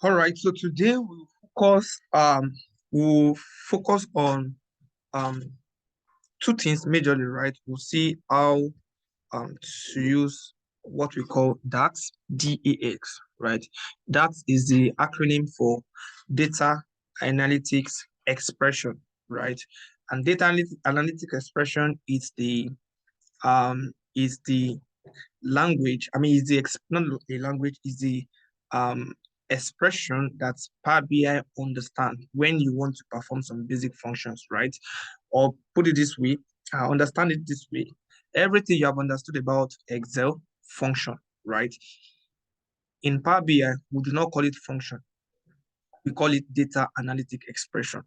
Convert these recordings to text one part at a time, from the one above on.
All right, so today we'll focus on um two things majorly, right? We'll see how to use what we call DAX, DAX, right? That is the acronym for data analytics expression, right? And analytic expression is the language. I mean, is the not a language, is the um expression that Power BI understand when you want to perform some basic functions, right? Or put it this way, understand it this way. Everything you have understood about Excel function, right? In Power BI, we do not call it function. We call it data analytic expression,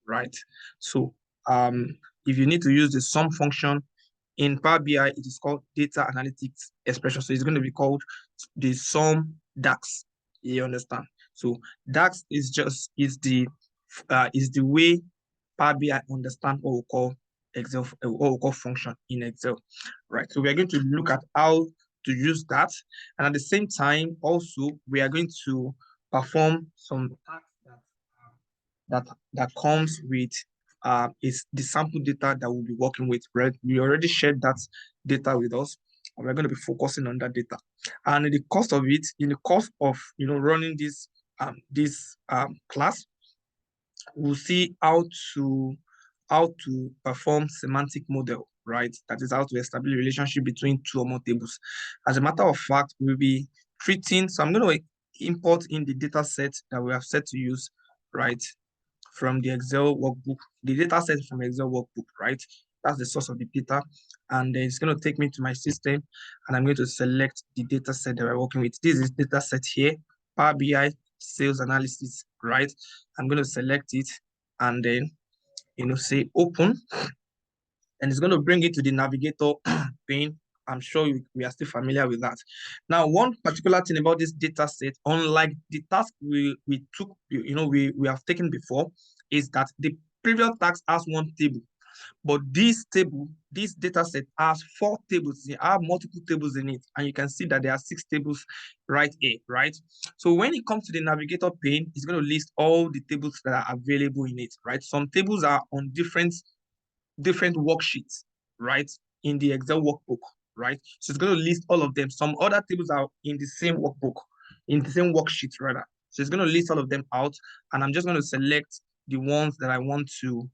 right? So if you need to use the sum function in Power BI, it is called data analytics expression. So it's going to be called the sum DAX. You understand? So DAX is the way Power BI understand what we call Excel, what we call function in Excel, right? So we are going to look at how to use that, and at the same time, also we are going to perform some tasks that comes with is the sample data that we'll be working with, right? We already shared that data with us, and we're going to be focusing on that data. And in the course of it, in the course of running this class, we'll see how to perform semantic model, right? That is how to establish a relationship between two or more tables. As a matter of fact, we'll be treating. So I'm going to import in the data set that we have set to use, right? From the Excel workbook, the data set from Excel workbook, right? That's the source of the data. And then it's going to take me to my system, and I'm going to select the data set that we're working with. This is data set here, Power BI sales analysis, right? I'm going to select it and then, say open, and it's going to bring it to the navigator pane. I'm sure we are still familiar with that. Now, one particular thing about this data set, unlike the task we took, we have taken before, is that the previous task has one table, but this data set has 4 tables. It has multiple tables in it, and you can see that there are 6 tables right here, right? So when it comes to the navigator pane, it's going to list all the tables that are available in it, right? Some tables are on different worksheets, right, in the Excel workbook, right? So it's going to list all of them. Some other tables are in the same workbook, in the same worksheet rather. So it's going to list all of them out, and I'm just going to select the ones that I want to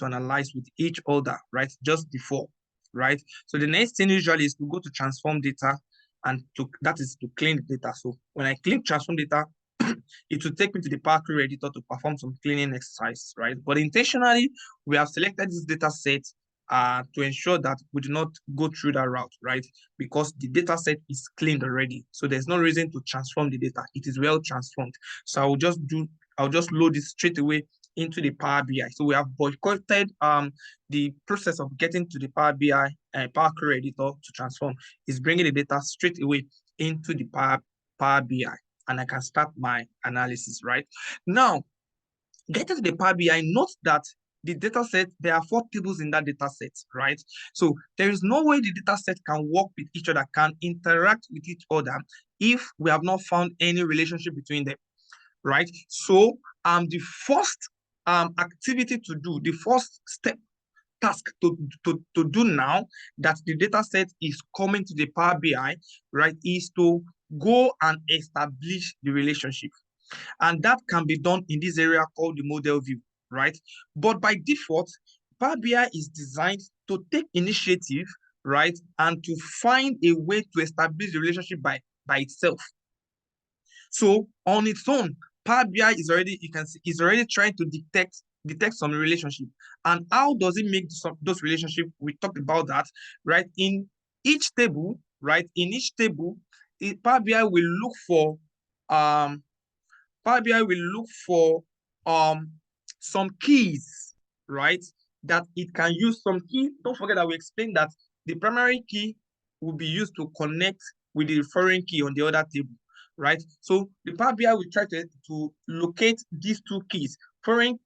analyze with each order, right? Just the 4, right? So the next thing usually is to go to transform data, and that is to clean the data. So when I click transform data, it will take me to the Power Query editor to perform some cleaning exercise, right? But intentionally, we have selected this data set to ensure that we do not go through that route, right? Because the data set is cleaned already. So there's no reason to transform the data. It is well transformed. So I'll just load it straight away into the Power BI. So we have boycotted the process of getting to the Power BI and Power Query editor to transform. Is bringing the data straight away into the Power BI. And I can start my analysis, right? Now, getting to the Power BI, note that the data set, there are 4 tables in that data set, right? So there is no way the data set can work with each other, can interact with each other if we have not found any relationship between them, right? So the first activity to do, the first step, task to do now that the data set is coming to the Power BI, right, is to go and establish the relationship. And that can be done in this area called the model view, right? But by default, Power BI is designed to take initiative, right, and to find a way to establish the relationship by itself. So on its own, Power BI is already, you can see, is already trying to detect some relationship. And how does it make those relationships? We talked about that, right? In each table, right? In each table, Power BI will look for Power BI will look for some keys, right? That it can use some keys. Don't forget that we explained that the primary key will be used to connect with the foreign key on the other table, right? So the Power BI will try to locate these 2 keys, primary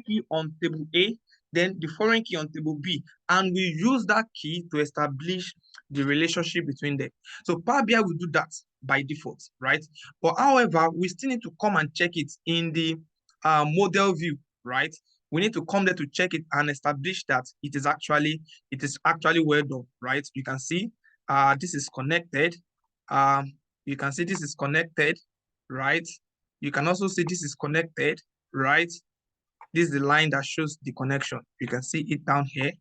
key on table A, then the foreign key on table B, and we use that key to establish the relationship between them. So Power BI will do that by default, right? But however, we still need to come and check it in the model view, right? We need to come there to check it and establish that it is actually well done, right? You can see this is connected. You can see this is connected, right? You can also see this is connected, right? This is the line that shows the connection. You can see it down here,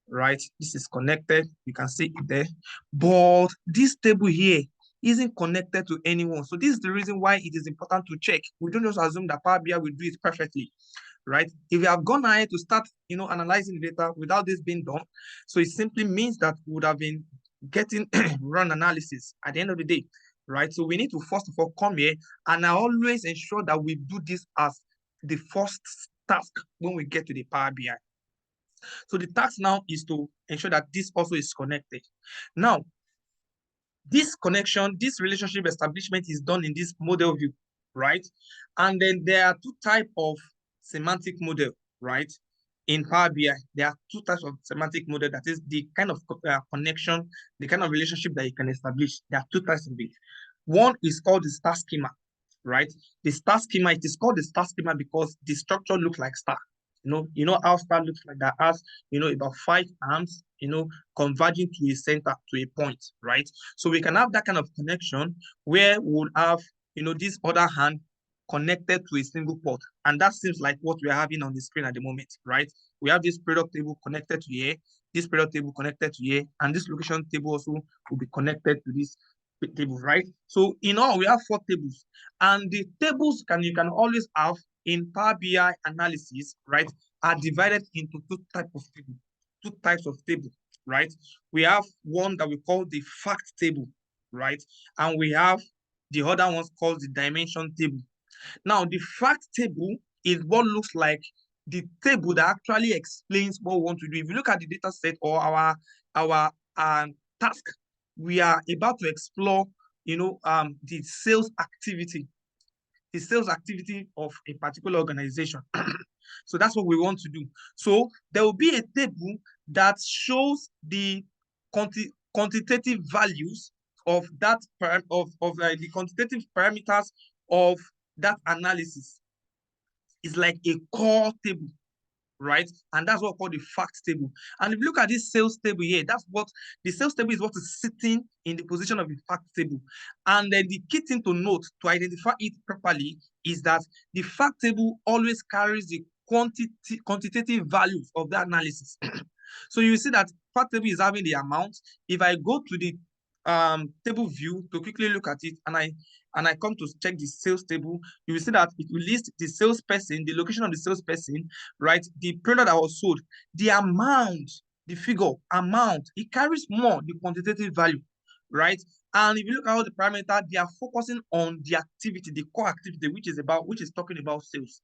right? This is connected. You can see it there. But this table here isn't connected to anyone. So this is the reason why it is important to check. We don't just assume that Power BI will do it perfectly, right? If we have gone ahead to start, analyzing data without this being done, so it simply means that we would have been getting run analysis at the end of the day, right? So we need to first of all come here, and I always ensure that we do this as the first task when we get to the Power BI. So the task now is to ensure that this also is connected. Now, this connection, this relationship establishment is done in this model view, right? And then there are two types of semantic model, right? In Power BI, there are two types of semantic model. That is the kind of connection, the kind of relationship that you can establish. There are two types of it. One is called the star schema, right? The star schema, it is called the star schema because the structure looks like star. You know how star looks like, that has, about 5 arms, converging to a center, to a point, right? So we can have that kind of connection where we'll have, this other hand connected to a single port. And that seems like what we're having on the screen at the moment, right? We have this product table connected to here, this product table connected to here, and this location table also will be connected to this table, right? So in all, we have 4 tables. And the tables you can always have in Power BI analysis, right, are divided into two types of table, right? We have one that we call the fact table, right? And we have the other ones called the dimension table. Now, the fact table is what looks like the table that actually explains what we want to do. If you look at the data set or our task, we are about to explore, the sales activity of a particular organization. So that's what we want to do. So there will be a table that shows the quantitative values of that the quantitative parameters of that analysis. Is like a core table, right? And that's what we call the fact table. And if you look at this sales table here, that's what the sales table is, what is sitting in the position of the fact table. And then the key thing to note to identify it properly is that the fact table always carries the quantitative values of the analysis. So you see that fact table is having the amount. If I go to the table view to quickly look at it, and I come to check the sales table, you will see that it will list the salesperson, the location of the salesperson, right? The product that was sold, the amount, the figure, amount, it carries more the quantitative value, right? And if you look at all the parameters, they are focusing on the activity, the core activity, which is talking about sales,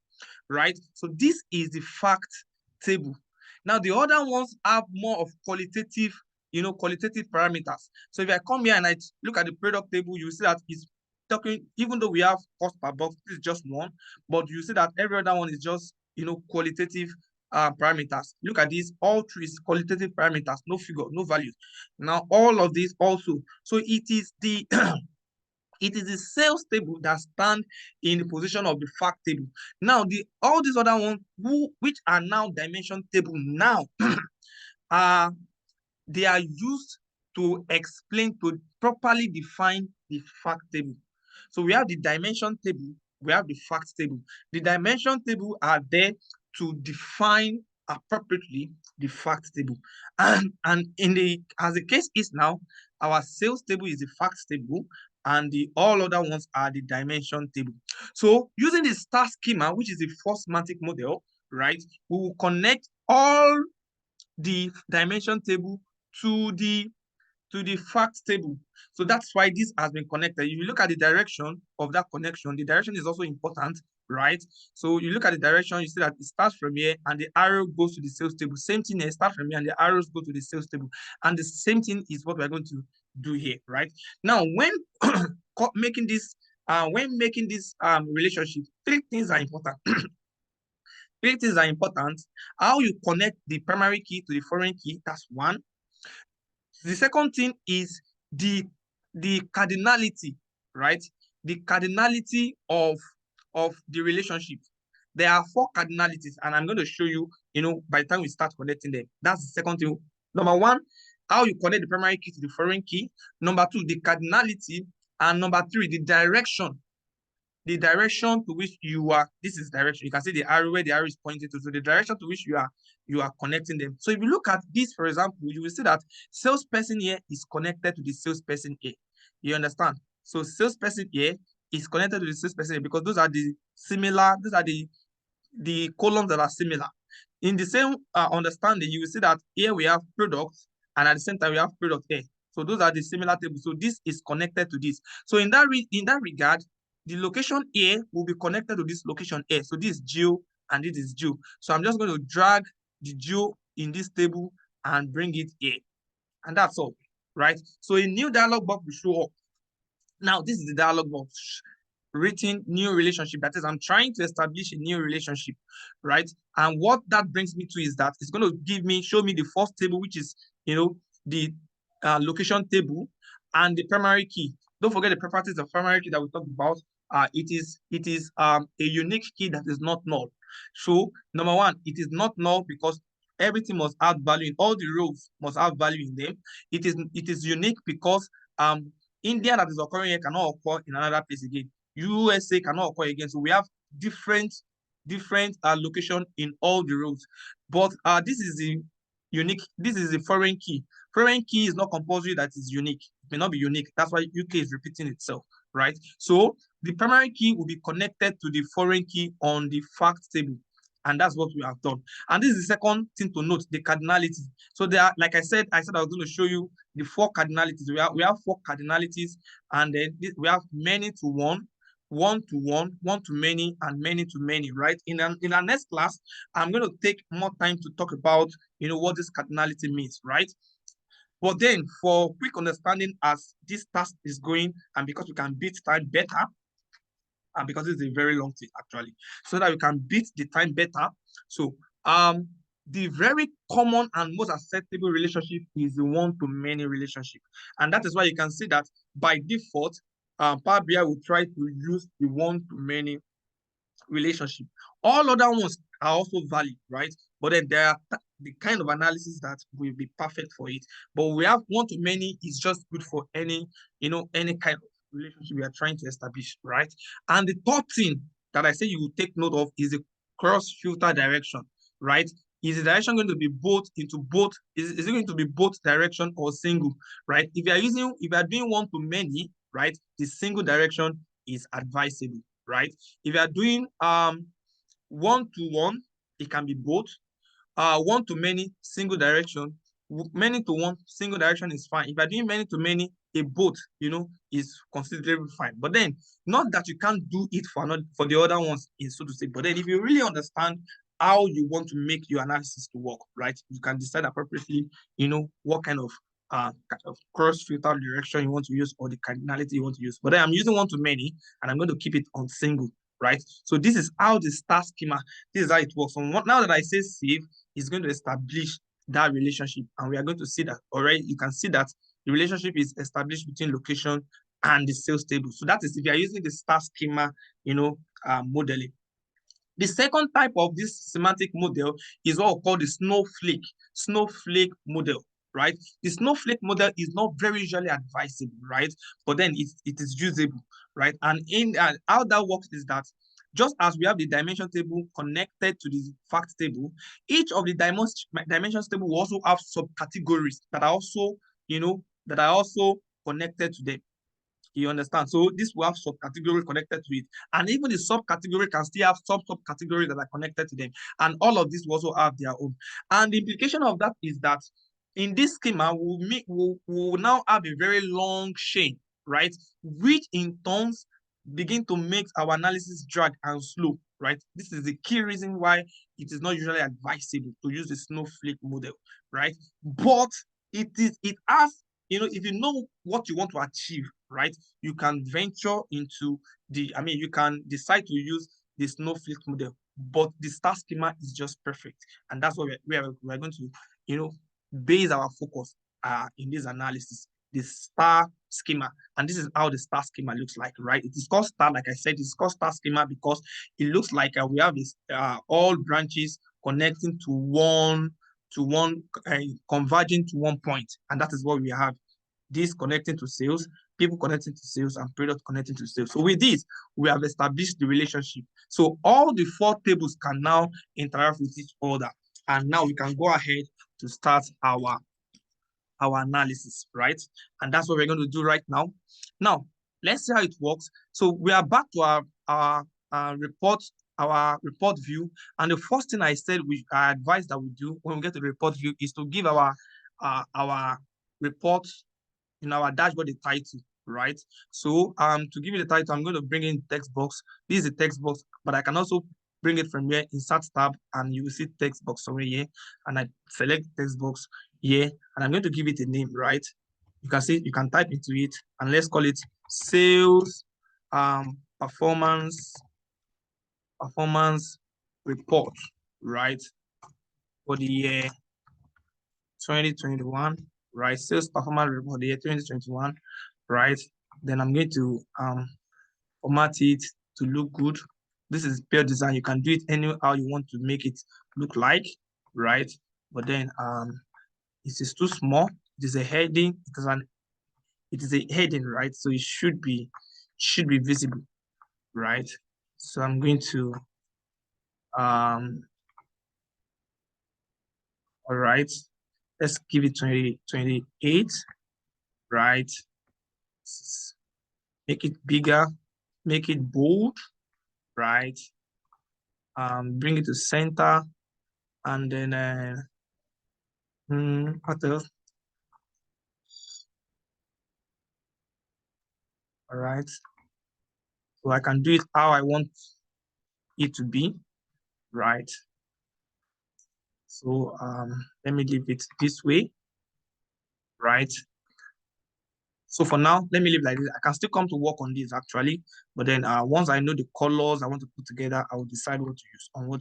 right? So this is the fact table. Now, the other ones have more of qualitative parameters. So if I come here and I look at the product table, you see that it's talking, even though we have cost per box, this is just one, but you see that every other one is just, qualitative parameters. Look at this, all three is qualitative parameters, no figure, no values. Now, all of these also. So it is the it is the sales table that stand in the position of the fact table. Now, all these other ones which are now dimension table now they are used to explain, to properly define the fact table. So we have the dimension table, we have the fact table. The dimension table are there to define appropriately the fact table. And as the case is now, our sales table is the fact table, and the all other ones are the dimension table. So using the star schema, which is the first semantic model, right, we will connect all the dimension table to the fact table. So that's why this has been connected. If you look at the direction of that connection, the direction is also important, right? So you look at the direction, you see that it starts from here and the arrow goes to the sales table. Same thing, it starts from here and the arrows go to the sales table. And the same thing is what we're going to do here, right? Now, when making this relationship, 3 things are important. Three things are important. How you connect the primary key to the foreign key, that's one. The second thing is the cardinality, right? The cardinality of the relationship. There are four cardinalities, and I'm going to show you, by the time we start connecting them. That's the second thing. Number one, how you connect the primary key to the foreign key. Number two, the cardinality. And number three, the direction. The direction to which you are, this is direction. You can see the arrow where the arrow is pointing to. So the direction to which you are connecting them. So if you look at this, for example, you will see that salesperson here is connected to the salesperson here. You understand? So salesperson here is connected to the salesperson here because those are the columns that are similar. In the same understanding, you will see that here we have products, and at the same time we have product here. So those are the similar tables. So this is connected to this. So in that regard, the location A will be connected to this location A. So this is geo and this is geo. So I'm just going to drag the geo in this table and bring it here. And that's all, right? So a new dialog box will show up. Now, this is the dialog box written new relationship. That is, I'm trying to establish a new relationship, right? And what that brings me to is that it's going to show me the first table, which is, the location table and the primary key. Don't forget the properties of primary key that we talked about. It is a unique key that is not null. So number one, it is not null because everything must have value in all the rows must have value in them. It is unique because India that is occurring here cannot occur in another place again. USA cannot occur again. So we have different location in all the rows. But this is the unique. This is the foreign key. Foreign key is not compulsory that is unique. It may not be unique. That's why UK is repeating itself, right? So the primary key will be connected to the foreign key on the fact table. And that's what we have done. And this is the second thing to note, the cardinality. So there are, like I said I was going to show you the four cardinalities. We have four cardinalities, and then we have many to one, one to one, one to many, and many to many, right? In our next class, I'm going to take more time to talk about, what this cardinality means, right? But then for quick understanding as this task is going, and because we can beat time better, and because it's a very long thing actually, so that we can beat the time better. So the very common and most acceptable relationship is the one-to-many relationship. And that is why you can see that by default, Power BI will try to use the one-to-many relationship. All other ones are also valid, right? But then there are the kind of analysis that will be perfect for it. But we have one-to-many is just good for any kind of relationship we are trying to establish, right? And the third thing that I say you will take note of is the cross-filter direction, right? Is the direction going to be is it going to be both direction or single, right? If you are doing one-to-many, right, the single direction is advisable, right? If you are doing one-to-one, it can be both. One-to-many, single direction. Many to one, single direction is fine. If you're doing many to many, a both, is considerably fine. But then, not that you can't do it for the other ones, so to say. But then, if you really understand how you want to make your analysis to work, right, you can decide appropriately, what kind of cross-filter direction you want to use or the cardinality you want to use. But then I'm using one-to-many, and I'm going to keep it on single, right? So this is how the star schema, this is how it works. So now that I say save, it's going to establish that relationship, and we are going to see that already. You can see that the relationship is established between location and the sales table. So that is if you are using the star schema, modeling. The second type of this semantic model is what we call the snowflake model, right? The snowflake model is not very usually advisable, right? But then it is usable, right? And how that works is that just as we have the dimension table connected to the fact table, each of the dimensions table will also have subcategories that are also connected to them. You understand? So this will have subcategories connected to it. And even the subcategory can still have subcategories that are connected to them. And all of this will also have their own. And the implication of that is that in this schema, we'll now have a very long chain, right? Which in turns begin to make our analysis drag and slow, right? This is the key reason why it is not usually advisable to use the snowflake model, right? But it has, if you know what you want to achieve, right, you can venture into you can decide to use the snowflake model. but the star schema is just perfect. And that's what we're going to, base our focus in this analysis, the star schema. And this is how the star schema looks like, right? It is called star, like I said, it's called star schema because it looks like we have this all branches connecting to one, converging to one point. And that is what we have. This connecting to sales, people connecting to sales, and product connecting to sales. So with this, we have established the relationship. So all the 4 tables can now interact with each other. And now we can go ahead to start our analysis, right? And that's what we're going to do right now. Now, let's see how it works. So we are back to our report view. And the first thing I said I advise that we do when we get to the report view is to give our report in our dashboard a title, right? So to give you the title, I'm going to bring in text box. This is a text box, but I can also bring it from here, insert tab, and you will see text box somewhere here. And I select text box here, and I'm going to give it a name, right? You can see, you can type into it, and let's call it sales performance report, right? For the year 2021, right? Sales performance report for the year 2021, right? Then I'm going to format it to look good. This is pure design. You can do it any how you want to make it look like, right? But then it is too small. It is a heading. It is a heading, right? So it should be visible, right? So I'm going to all right, let's give it 28, right? Make it bigger, make it bold, right? Bring it to center, and then what else? All right, so I can do it how I want it to be, right? So let me leave it this way, right? So for now, let me leave like this. I can still come to work on this actually, but then once I know the colors I want to put together, I will decide what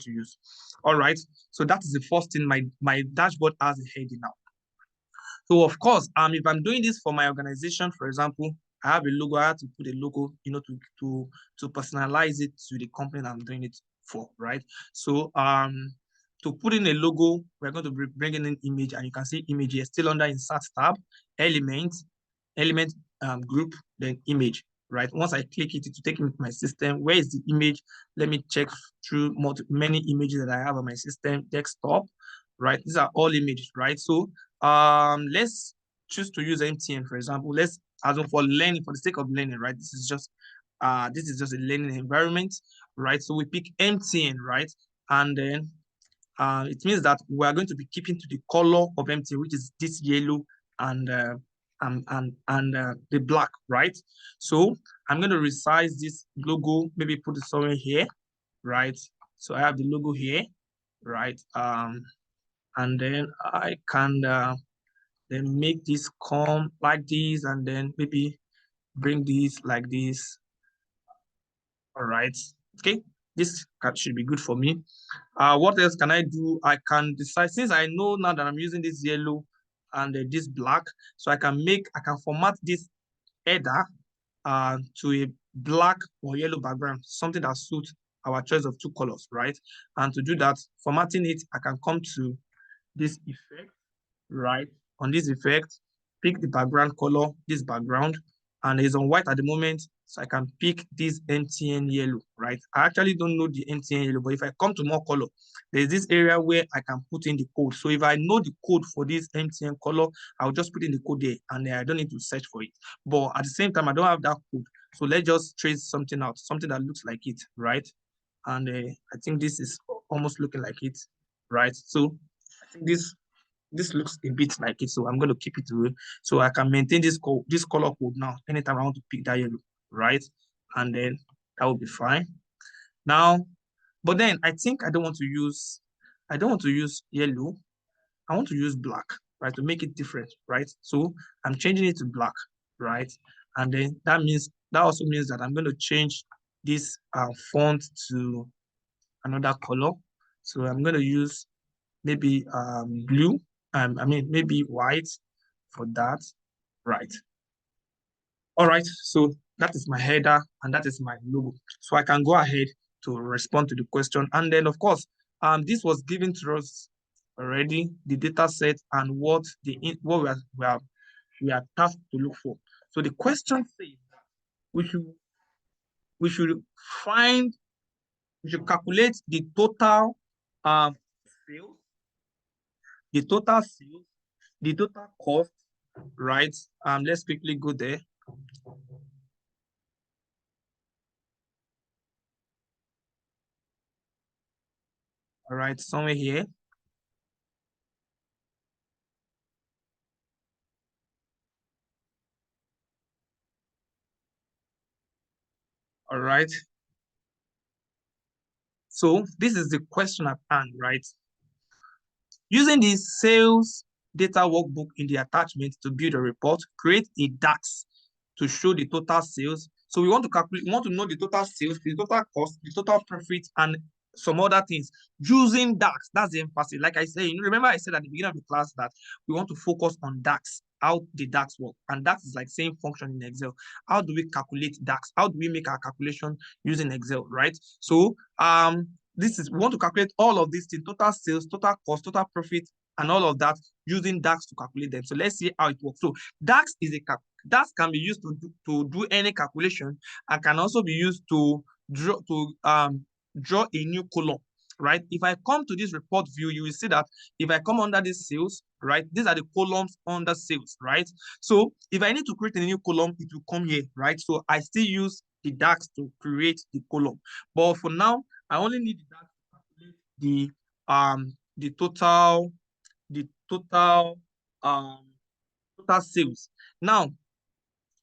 to use. All right. So that is the first thing. My dashboard has a heading now. So of course, if I'm doing this for my organization, for example, I have a logo. I have to put a logo, to personalize it to the company I'm doing it for, right? So to put in a logo, we're going to be bringing in image, and you can see image here still under insert tab, element group, then image, right? Once I click it, to take me to my system. Where is the image? Let me check through many images that I have on my system, desktop, right? These are all images, right? So let's choose to use MTN, for example. Let's, as for learning, for the sake of learning, right? This is just a learning environment, right? So we pick MTN, right? And then it means that we are going to be keeping to the color of MTN, which is this yellow and the black, right? So I'm going to resize this logo, maybe put it somewhere here, right? So I have the logo here, right? And then I can then make this come like this, and then maybe bring this like this. All right. Okay. This should be good for me. What else can I do? I can decide, since I know now that I'm using this yellow and this black, so I can format this header to a black or yellow background, something that suits our choice of 2 colors, right? And to do that, formatting it, I can come to this effect, right? On this effect, pick the background color, this background, and it's on white at the moment, so I can pick this MTN yellow, right? I actually don't know the MTN yellow, but if I come to more color, there's this area where I can put in the code. So if I know the code for this MTN color, I'll just put in the code there, and I don't need to search for it. But at the same time, I don't have that code. So let's just trace something out, something that looks like it, right? And I think this is almost looking like it, right? So I think this looks a bit like it, so I'm going to keep it away so I can maintain this color code now anytime I want to pick that yellow, right? And then that will be fine. Now, but then I think I don't want to use yellow. I want to use black, right, to make it different, right? So I'm changing it to black, right? And then that also means that I'm going to change this font to another color. So I'm going to use maybe blue, I mean maybe white for that, right? All right, so that is my header and that is my logo. So I can go ahead to respond to the question. And then of course, this was given to us already, the data set and what we are tasked to look for. So the question says that we should we should find we should calculate the total sales, the total sales, the total cost, right? Let's quickly go there. All right, somewhere here. All right. So this is the question at hand, right? Using the sales data workbook in the attachment to build a report, create a DAX to show the total sales. So we want to calculate, we want to know the total sales, the total cost, the total profit, and some other things using DAX. That's the emphasis. Like I said, remember I said at the beginning of the class that we want to focus on DAX, how the DAX work. And DAX is like same function in Excel. How do we calculate DAX? How do we make our calculation using Excel, right? So this is, we want to calculate all of these things, total sales, total cost, total profit, and all of that using DAX to calculate them. So let's see how it works. So DAX is a DAX can be used to do any calculation and can also be used to draw a new column, right? If I come to this report view, you will see that if I come under this sales, right, these are the columns under sales, right? So if I need to create a new column, it will come here, right? So I still use the DAX to create the column. But for now, I only need the DAX to calculate the total sales. Now,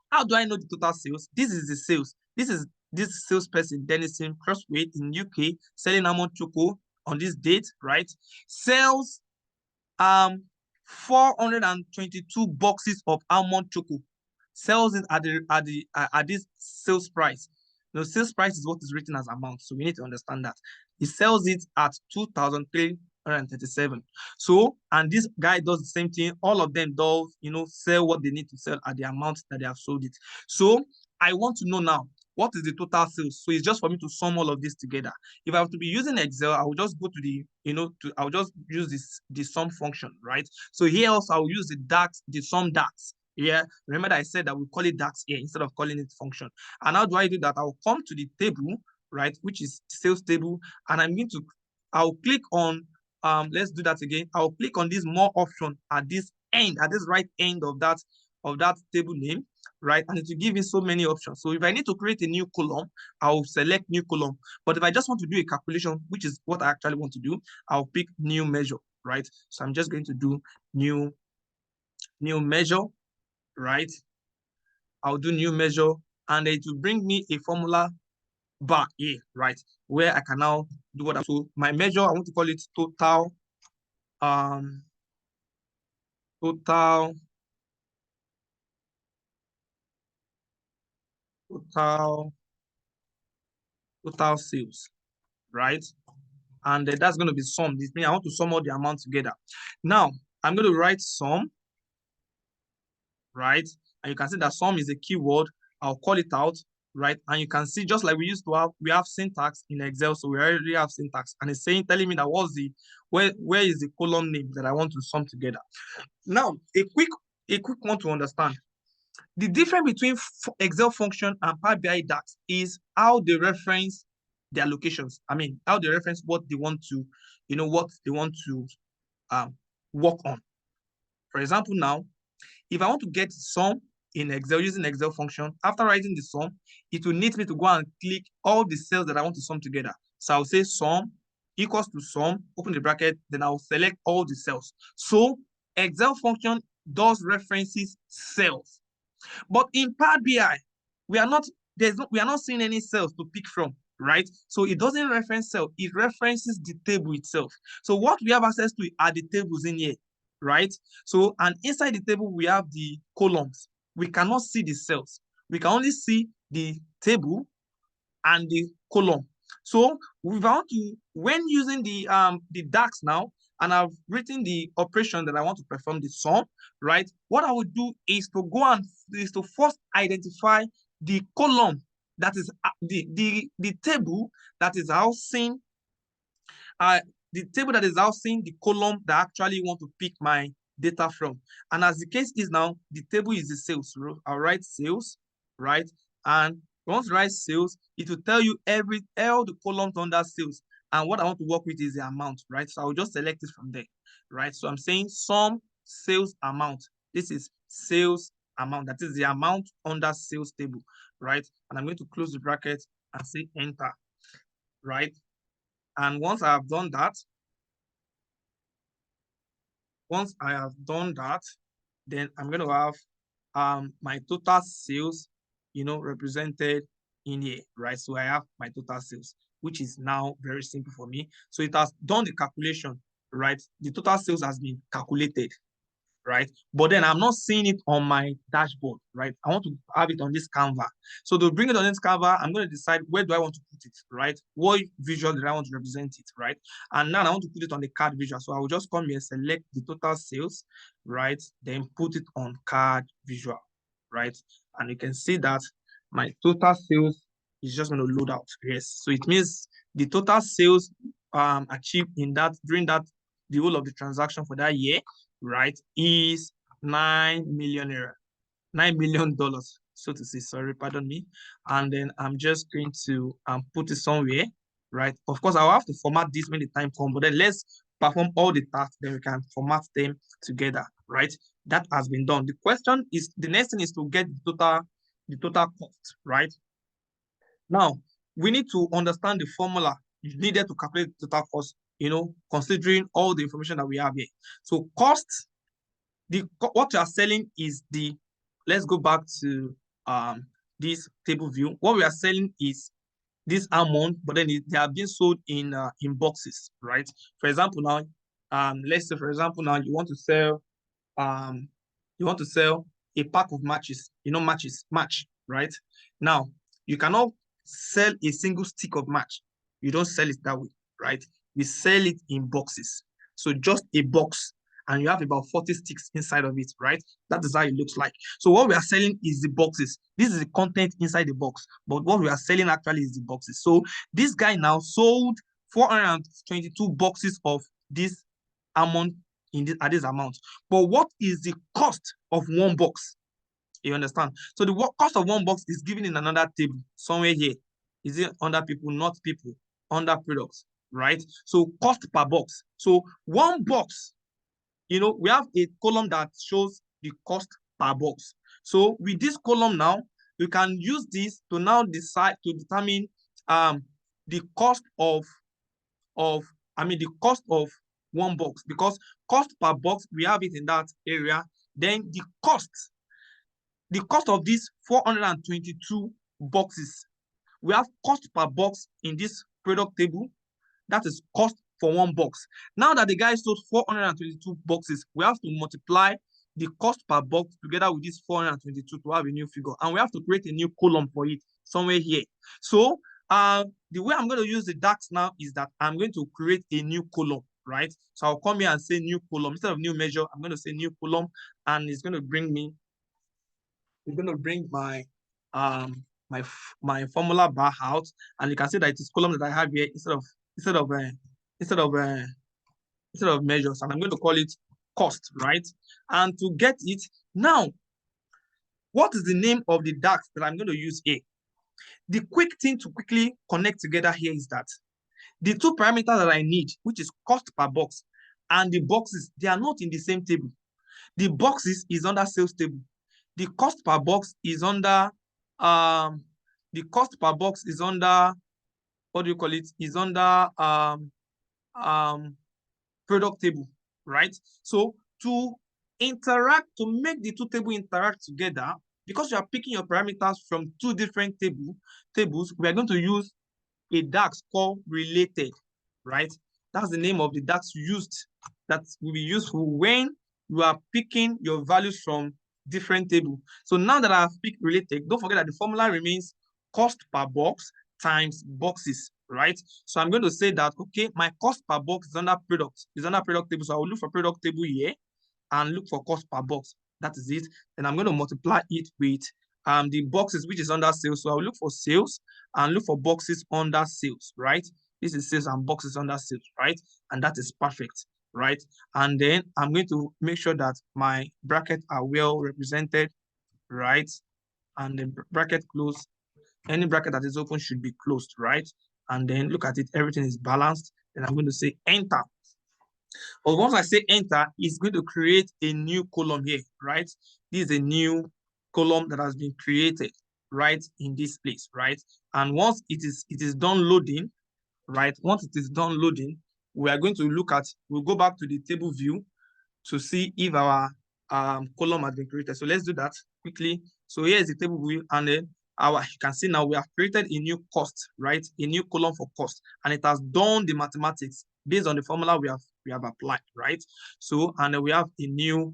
how do I know the total sales? This is the sales. This salesperson, Denison Crossway in UK, selling almond choco on this date, right? Sells 422 boxes of almond choco. Sells it at this sales price. The sales price is what is written as amount, so we need to understand that. He sells it at 2,337. So, and this guy does the same thing. All of them does, sell what they need to sell at the amount that they have sold it. So I want to know now, what is the total sales? So it's just for me to sum all of this together. If I have to be using Excel, I will just go to I'll just use the sum function, right? So here also I'll use the DAX, the sum DAX. Yeah, remember that I said that we call it DAX here instead of calling it function. And how do I do that? I'll come to the table, right, which is sales table, and I'll click on, let's do that again. I'll click on this more option at this right end of that table name, right? And it will give me so many options. So if I need to create a new column, I'll select new column. But if I just want to do a calculation, which is what I actually want to do, I'll pick new measure, right? So I'm just going to do new measure, right? I'll do new measure, and it will bring me a formula bar here, right? Where I can now do what so my measure, I want to call it total total sales, right? And that's going to be sum. This means I want to sum all the amounts together. Now I'm going to write sum, right? And you can see that sum is a keyword. I'll call it out, right? And you can see, just like we used to have, we have syntax in Excel, so we already have syntax, and it's telling me that where is the column name that I want to sum together. Now, a quick one to understand. The difference between Excel function and Power BI DAX is how they reference their locations. I mean, how they reference what they want to, work on. For example, now, if I want to get sum in Excel using Excel function, after writing the sum, it will need me to go and click all the cells that I want to sum together. So I'll say sum equals to sum, open the bracket, then I'll select all the cells. So Excel function does references cells. But in Power BI, we are not seeing any cells to pick from, right? So it doesn't reference cell, it references the table itself. So what we have access to are the tables in here, right? So, and inside the table, we have the columns. We cannot see the cells. We can only see the table and the column. So when using the DAX now, and I've written the operation that I want to perform the sum, right? What I would do is to first identify the column that is the table that is housing the column that I actually want to pick my data from. And as the case is now, the table is the sales row. I'll write sales, right? And once you write sales, it will tell you all the columns under sales. And what I want to work with is the amount, right? So I'll just select it from there, right? So I'm saying sum sales amount. This is sales amount. That is the amount under sales table, right? And I'm going to close the bracket and say enter, right? And once I have done that, then I'm going to have my total sales, represented in here, right? So I have my total sales, which is now very simple for me. So it has done the calculation, right? The total sales has been calculated, right? But then I'm not seeing it on my dashboard, right? I want to have it on this Canva. So to bring it on this Canva, I'm going to decide where do I want to put it, right? What visual do I want to represent it, right? And now I want to put it on the card visual. So I will just come here, select the total sales, right? Then put it on card visual, right? And you can see that my total sales is just going to load out. Yes. So it means the total sales achieved during the whole of the transaction for that year, right, is 9 million naira, $9 million, so to say. Sorry, pardon me. And then I'm just going to put it somewhere, right? Of course, I'll have to format this when the time comes, but then let's perform all the tasks, then we can format them together, right? That has been done. The next thing is to get the total cost, right? Now, we need to understand the formula needed to calculate the total cost, considering all the information that we have here. So cost, what you are selling is let's go back to this table view. What we are selling is this amount, but then they are being sold in boxes, right? For example, now, let's say, for example, now you want to sell a pack of matches, match, right? Now, you cannot sell a single stick of match. You don't sell it that way, right? We sell it in boxes. So just a box, and you have about 40 sticks inside of it, right? That is how it looks like. So what we are selling is the boxes. This is the content inside the box, but what we are selling actually is the boxes. So this guy now sold 422 boxes of this amount at this amount. But what is the cost of one box? You understand? So the cost of one box is given in another table somewhere here. Is it under people, not people, under products, right? So cost per box. So one box, we have a column that shows the cost per box. So with this column now, you can use this to now determine the cost of one box, because cost per box, we have it in that area. Then the cost of these 422 boxes, we have cost per box in this product table. That is cost for one box. Now that the guy sold 422 boxes, we have to multiply the cost per box together with this 422 to have a new figure. And we have to create a new column for it somewhere here. So the way I'm going to use the DAX now is that I'm going to create a new column, right? So I'll come here and say new column. Instead of new measure, I'm going to say new column, and it's going to bring my formula bar out, and you can see that it is column that I have here instead of measures, and I'm going to call it cost, right? And to get it now, what is the name of the DAX that I'm going to use here? The quick thing to quickly connect together here is that the two parameters that I need, which is cost per box and the boxes, they are not in the same table. The boxes is under sales table. The cost per box is under what do you call it? Is under product table, right? So to make the two tables interact together, because you are picking your parameters from two different tables, we are going to use a DAX called related, right? That's the name of the DAX that will be useful when you are picking your values from different tables. So now that I have picked related, don't forget that the formula remains cost per box times boxes, right? So I'm going to say that, okay, my cost per box is under product, table. So I will look for product table here and look for cost per box. That is it. Then I'm going to multiply it with the boxes, which is under sales. So I'll look for sales and look for boxes under sales, right? This is sales and boxes under sales, right? And that is perfect, right? And then I'm going to make sure that my brackets are well represented, right? And the bracket close. Any bracket that is open should be closed, right? And then look at it, everything is balanced. Then I'm going to say enter. But once I say enter, it's going to create a new column here, right? This is a new column that has been created right in this place, right? And once it is done loading, right? Once it is done loading, we are going to look at, we'll go back to the table view to see if our column has been created. So let's do that quickly. So here is the table view, and then you can see now we have created a new cost, right? A new column for cost, and it has done the mathematics based on the formula we have applied, right? So, and then we have a new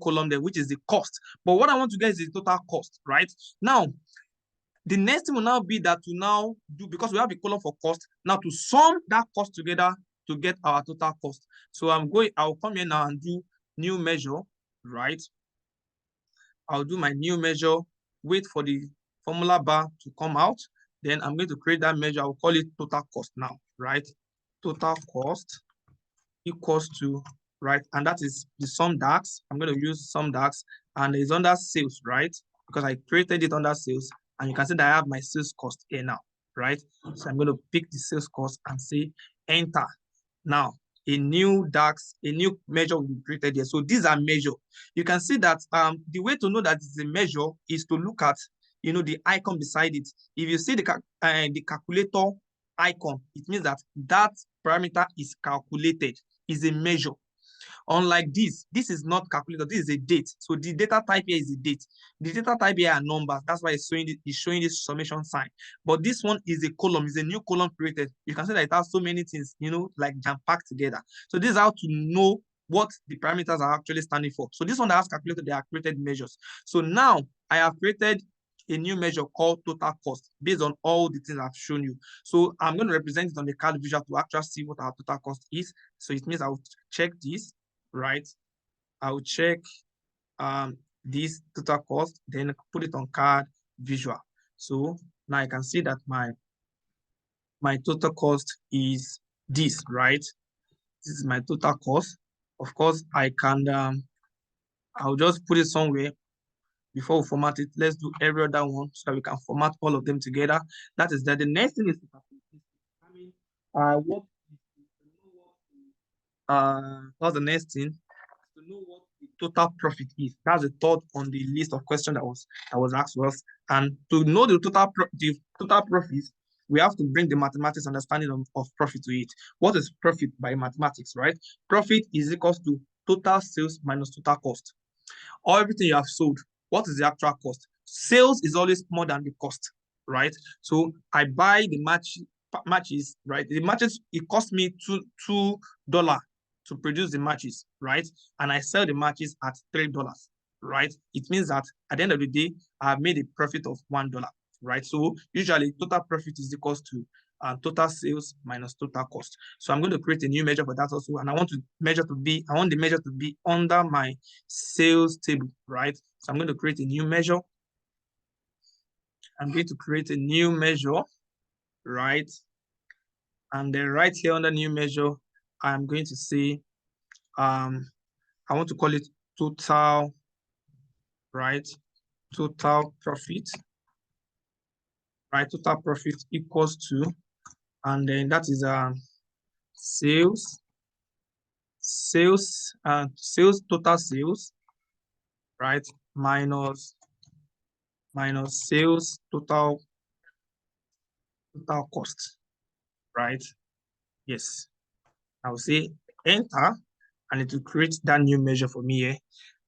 column there, which is the cost. But what I want to get is the total cost, right? Now, the next thing will now be that to now do, because we have a column for cost, now to sum that cost together to get our total cost. So I'll come here now and do new measure, right? I'll do my new measure, wait for the formula bar to come out. Then I'm going to create that measure. I'll call it total cost now, right? Total cost equals to, right? And that is the sum DAX. I'm going to use sum DAX, and it's under sales, right? Because I created it under sales, and you can see that I have my sales cost here now, right? So I'm going to pick the sales cost and say enter. Now, a new DAX, a new measure will be created here. So these are measure. You can see that the way to know that it's a measure is to look at, the icon beside it. If you see the calculator icon, it means that that parameter is calculated, is a measure. Unlike this is not calculator, this is a date. So the data type here is a date. The data type here are numbers. That's why it's showing this summation sign. But this one is a column, is a new column created. You can see that it has so many things, like jam-packed together. So this is how to know what the parameters are actually standing for. So this one that has calculated, they are created measures. So now I have created a new measure called total cost based on all the things I've shown you. So I'm going to represent it on the card visual to actually see what our total cost is. So it means I'll check this, right? I'll check this total cost, then put it on card visual. So now I can see that my total cost is this, right? This is my total cost. Of course, I can, I'll just put it somewhere before we format it. Let's do every other one so that we can format all of them together. That is that. The next thing is to determine what's the next thing? To know what the total profit is. That's the third on the list of questions that was asked to us. And to know the total profit, we have to bring the mathematics understanding of profit to it. What is profit by mathematics, right? Profit is equals to total sales minus total cost. Or everything you have sold, what is the actual cost? Sales is always more than the cost, right? So I buy the matches, right? The matches, it cost me $2 to produce the matches, right? And I sell the matches at $3, right? It means that at the end of the day, I have made a profit of $1, right? So usually total profit is equals to total sales minus total cost. So I'm going to create a new measure for that also, and I want the measure to be under my sales table, right? So I'm going to create a new measure. I'm going to create a new measure, right? And then right here under new measure, I'm going to say, I want to call it total, right? Total profit, right? Total profit equals to, and then that is sales, total sales, right? Minus sales total cost, right? Yes. I will say enter, and it will create that new measure for me here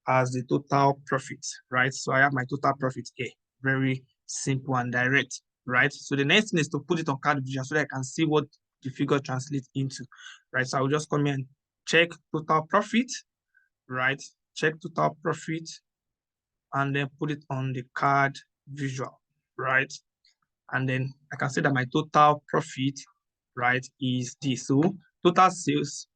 as the total profit, right? So I have my total profit here. Very simple and direct, right? So the next thing is to put it on card vision so that I can see what the figure translates into, right? So I will just come here and check total profit, right? Check total profit, and then put it on the card visual, right? And then I can say that my total profit, right, is this. So total sales,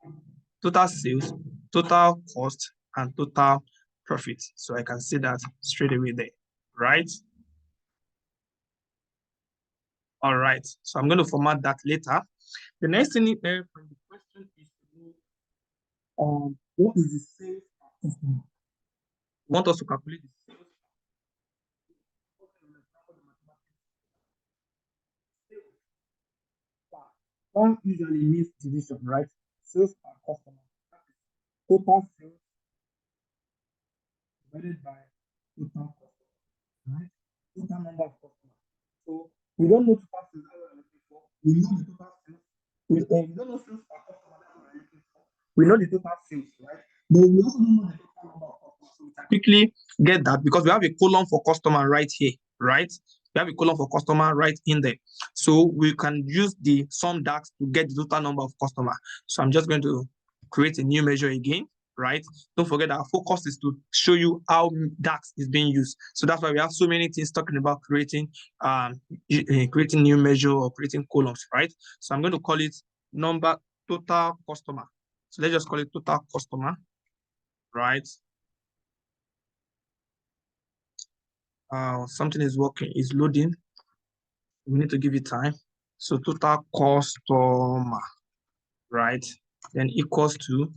total cost, and total profit. So I can see that straight away there, right? All right. So I'm going to format that later. The next thing from the question is to know what is the sales per customer? You want us to calculate the sales per one usually means division, right? Sales per customer. Total sales divided by total customer, right? Total number of customers. So we don't know total sales, that's what we're looking for. We know the total sales. We don't know sales per customer, that's what we're looking for. We know the total sales, right? But we also don't know the total number of customers. So we can quickly get that because we have a column for customer right here, right? We have a column for customer right in there. So we can use the sum DAX to get the total number of customer. So I'm just going to create a new measure again, right? Don't forget that our focus is to show you how DAX is being used. So that's why we have so many things talking about creating new measure or creating columns, right? So I'm going to call it number total customer. So let's just call it total customer, right? Something is working, is loading. We need to give it time. So total customer, right? Then equals to,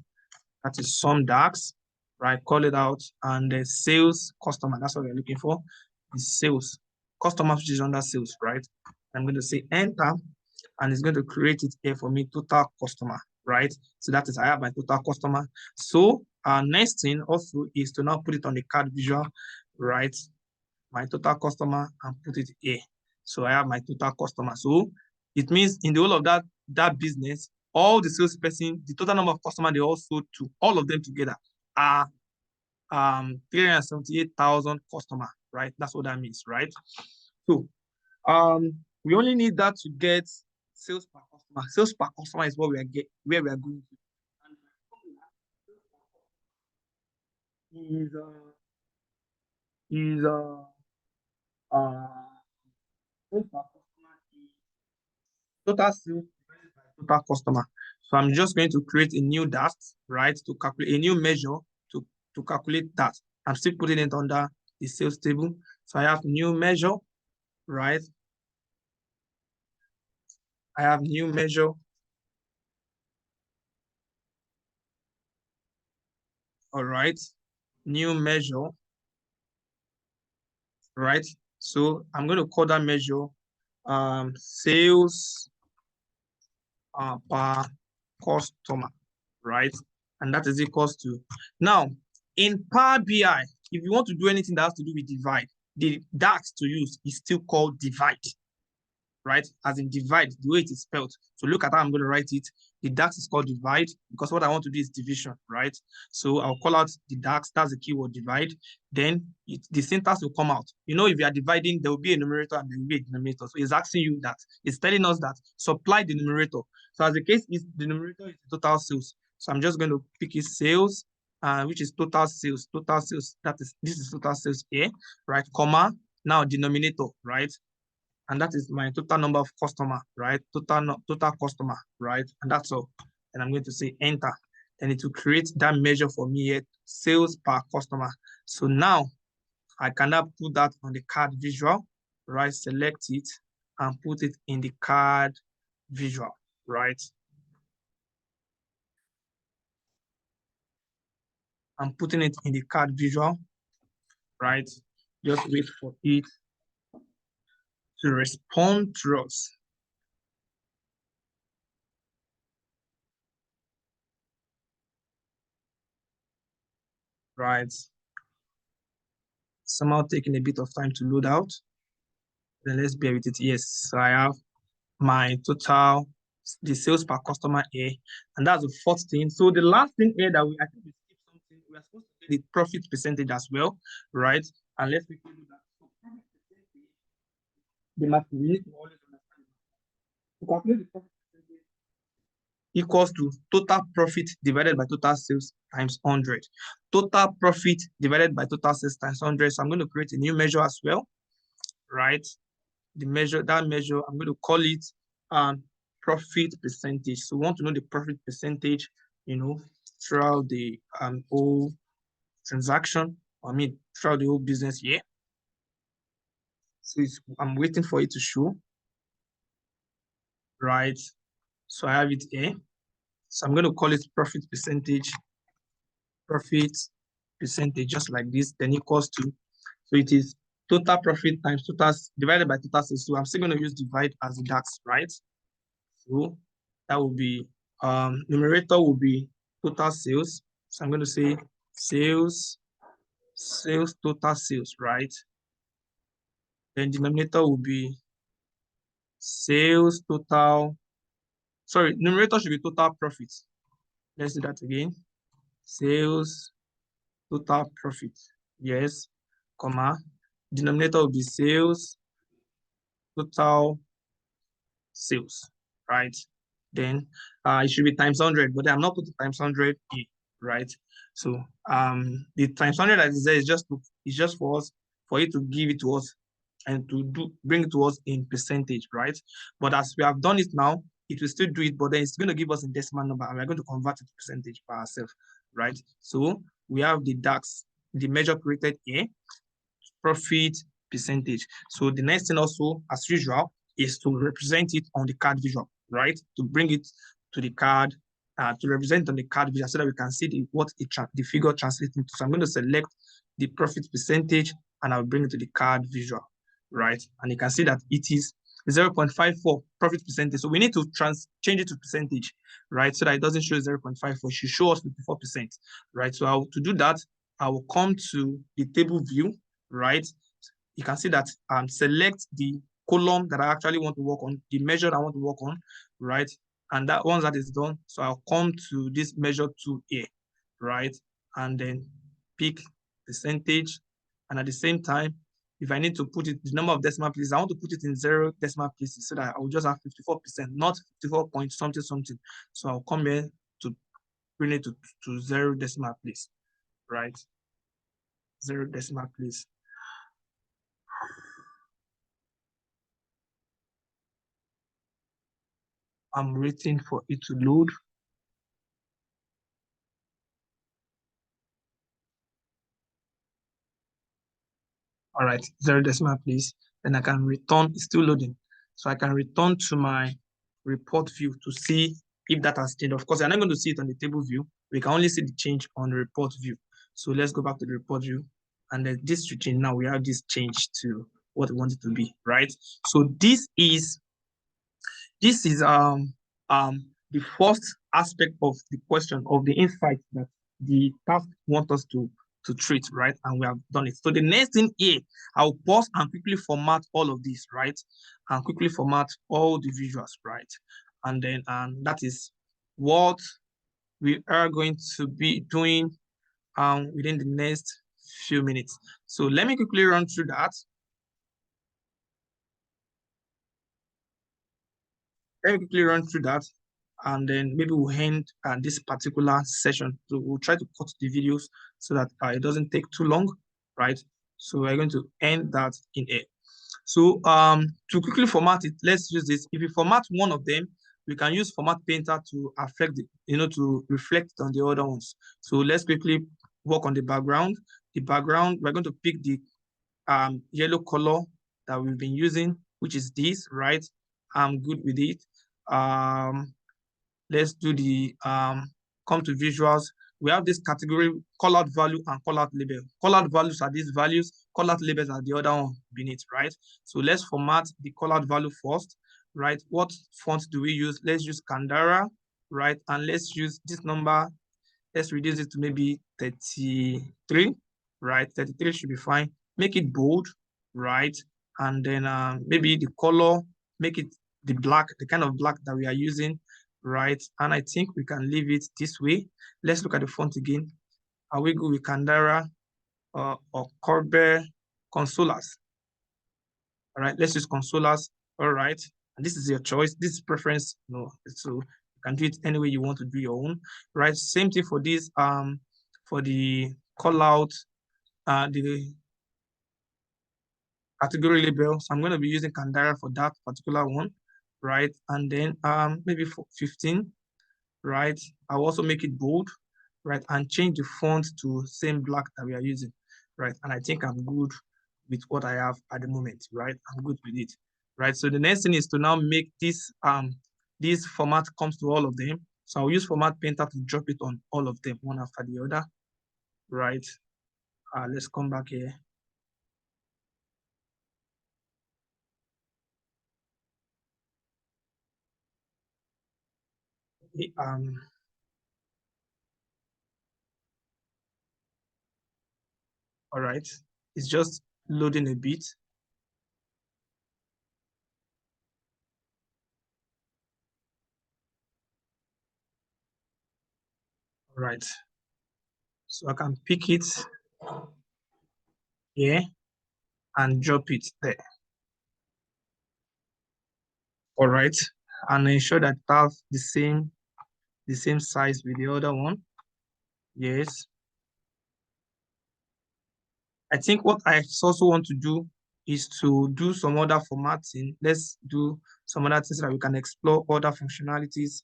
that is sum DAX, right? Call it out. And the sales customer, that's what we're looking for, is sales. Customer, which is under sales, right? I'm going to say enter, and it's going to create it here for me, total customer, right? So that is, I have my total customer. So our next thing also is to now put it on the card visual, right? My total customer and put it here. So I have my total customer. So it means in the whole of that business, all the salesperson, the total number of customers they all sold to, all of them together are 378,000 customers, right? That's what that means, right? So we only need that to get sales per customer. Sales per customer is what we are where we are going to. And is sales per customer is total sales divided by total customer. So I'm just going to create a new DAX, right, to calculate a new measure to calculate that. I'm still putting it under the sales table. So I have new measure, right? I have new measure. All right. New measure, right? So I'm going to call that measure sales per customer, right? And that is equals to, now in Power BI, if you want to do anything that has to do with divide, the DAX to use is still called divide, right? As in divide, the way it is spelled. So look at how I'm going to write it. The DAX is called divide because what I want to do is division, right? So I'll call out the DAX, that's the keyword divide. Then the syntax will come out. You know, if you are dividing, there will be a numerator and there will be a denominator. So it's asking you that. It's telling us that supply the numerator. So as the case is, the numerator is the total sales. So I'm just going to pick it sales, which is total sales. Total sales, this is total sales here, right? Comma, now denominator, right? And that is my total number of customer, right? Total customer, right? And that's all. And I'm going to say enter. And it will create that measure for me here, sales per customer. So now I can now put that on the card visual, right? Select it and put it in the card visual, right? I'm putting it in the card visual, right? Just wait for it to respond to us. Right. Somehow taking a bit of time to load out. Then let's bear with it. Yes, so I have my total, the sales per customer here, and that's the fourth thing. So the last thing here that I think we skipped something, we are supposed to get the profit percentage as well, right? And let's quickly do that. So profit percentage, the math we need to always understand. To calculate the profit percentage equals to total profit divided by total sales times 100. Total profit divided by total sales times 100. So I'm going to create a new measure as well, right? the measure, that measure, I'm going to call it profit percentage. So we want to know the profit percentage, throughout the whole transaction, throughout the whole business year. So I'm waiting for it to show, right? So I have it here. So I'm going to call it profit percentage, just like this, then equals to, so it is total profit times total divided by total sales. So I'm still going to use divide as the DAX, right? So that will be, numerator will be total sales. So I'm going to say sales, total sales, right? Then denominator will be sales total, sorry, numerator should be total profits. Let's do that again. Sales total profit, yes, comma. Denominator will be sales total sales, right? Then it should be times 100, but I'm not putting times 100 here, right? So the times 100 that is there is just for us, for it to give it to us and to bring it to us in percentage, right? But as we have done it now, it will still do it, but then it's going to give us a decimal number, and we're going to convert it to percentage by ourselves, right? So we have the DAX, the measure created here, profit percentage. So the next thing also, as usual, is to represent it on the card visual, right? To bring it to the card, to represent on the card visual so that we can see what the figure translates into. So I'm going to select the profit percentage and I'll bring it to the card visual, right? And you can see that it is 0.54 profit percentage. So we need to change it to percentage, right? So that it doesn't show 0.54, it should show us 54%, right? So to do that, I will come to the table view, right? You can see that select the column that I actually want to work on, the measure I want to work on, right? And that once that is done, so I'll come to this measure tool here, right? And then pick percentage. And at the same time, if I need to put it, the number of decimal places, I want to put it in 0 decimal places so that I will just have 54%, not 54 point something something. So I'll come here to bring it to 0 decimal place, right? 0 decimal place. I'm waiting for it to load. All right, 0 decimal place. Then I can return, it's still loading. So I can return to my report view to see if that has changed. Of course, I'm not going to see it on the table view. We can only see the change on the report view. So let's go back to the report view. And then this should change. Now we have this change to what we want it to be, right? So this is the first aspect of the question, of the insight that the task wants us to treat, right? And we have done it. So the next thing here, I'll pause and quickly format all of this, right? And quickly format all the visuals, right? And then that is what we are going to be doing within the next few minutes. So let me quickly run through that. And then maybe we'll end this particular session. So we'll try to cut the videos so that it doesn't take too long, right? So we're going to end that in A. So to quickly format it, let's use this. If you format one of them, we can use Format Painter to affect to reflect on the other ones. So let's quickly work on the background. The background, we're going to pick the yellow color that we've been using, which is this, right? I'm good with it. Let's do the come to visuals. We have this category, call-out value and call-out label. Call-out values are these values, call-out labels are the other one beneath, right? So let's format the call-out value first, right? What font do we use? Let's use Kandara, right? And let's use this number. Let's reduce it to maybe 33, right? 33 should be fine. Make it bold, right? And then maybe the color, make it the black, the kind of black that we are using, right? And I think we can leave it this way. Let's look at the font again. Are we good with Kandara or Corbe Consolas? All right, let's use Consolas. All right, and this is your choice. This is preference. So you can do it any way you want to do your own. Right, same thing for this. For the call out, the category label. So I'm going to be using Candara for that particular one, right? And then maybe for 15, right? I'll also make it bold, right? And change the font to same black that we are using, right? And I think I'm good with what I have at the moment, right? I'm good with it, right? So the next thing is to now make this format comes to all of them. So I'll use Format Painter to drop it on all of them, one after the other, right? Let's come back here. All right, it's just loading a bit. All right, so I can pick it here and drop it there. All right, and ensure that it has the same size with the other one. Yes. I think what I also want to do is to do some other formatting. Let's do some other things so that we can explore other functionalities.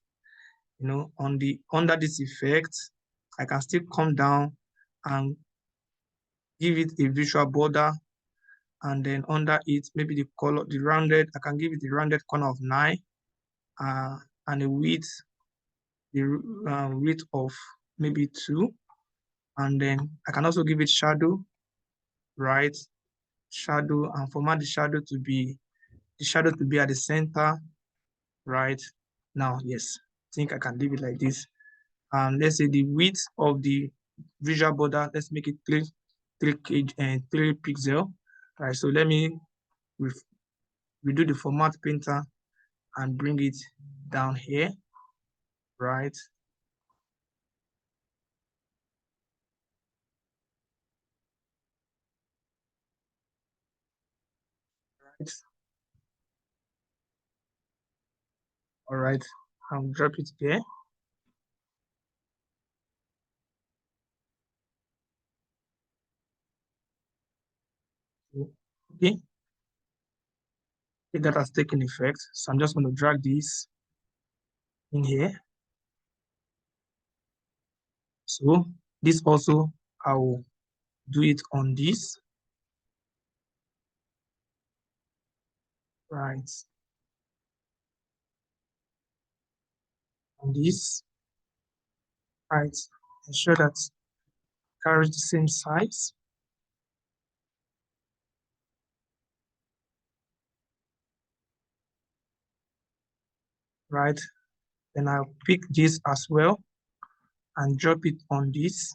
You know, under this effect, I can still come down and give it a visual border, and then under it, maybe the color, the rounded, I can give it the rounded corner of 9, and a width, the width of maybe 2, and then I can also give it shadow, right? Shadow, and format the shadow to be at the center, right? Now, yes, I think I can leave it like this. Let's say the width of the visual border, let's make it 3 pixel, right? So let me redo the Format Painter and bring it down here, right? Right. All right, I'll drop it there. Okay, that has taken effect. So I'm just going to drag this in here. So this also, I will do it on this, right? On this, right? Ensure that carries the same size. Right? Then I'll pick this as well and drop it on this,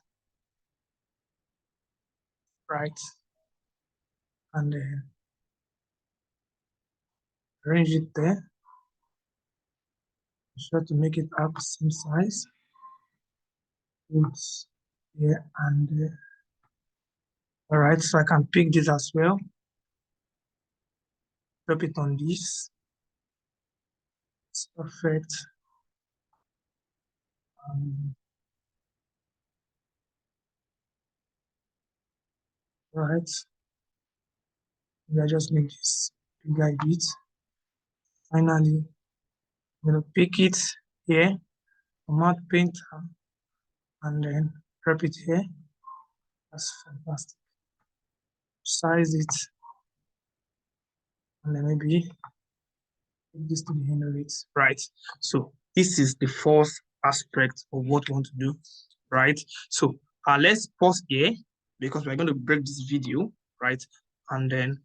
right? And then arrange it there. Try to make it up same size. It's here and there. All right, so I can pick this as well. Drop it on this. It's perfect. Right. I just make this bigger a bit. Finally, I'm gonna pick it here, Format Painter, and then drop it here. That's fantastic. Size it, and then maybe take this to the end of it. Right. So this is the first aspect of what we want to do, right? So let's pause here because we're going to break this video, right? And then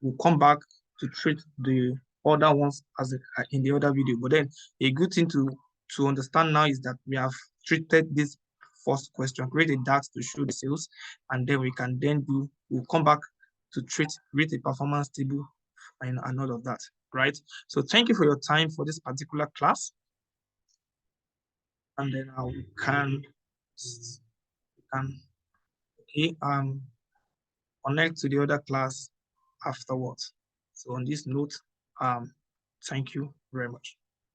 we'll come back to treat the other ones as in the other video. But then a good thing to understand now is that we have treated this first question, create a DAX to show the sales, and then we'll come back to create a performance table and all of that, right? So thank you for your time for this particular class. And then we can okay, connect to the other class afterwards. So on this note, thank you very much.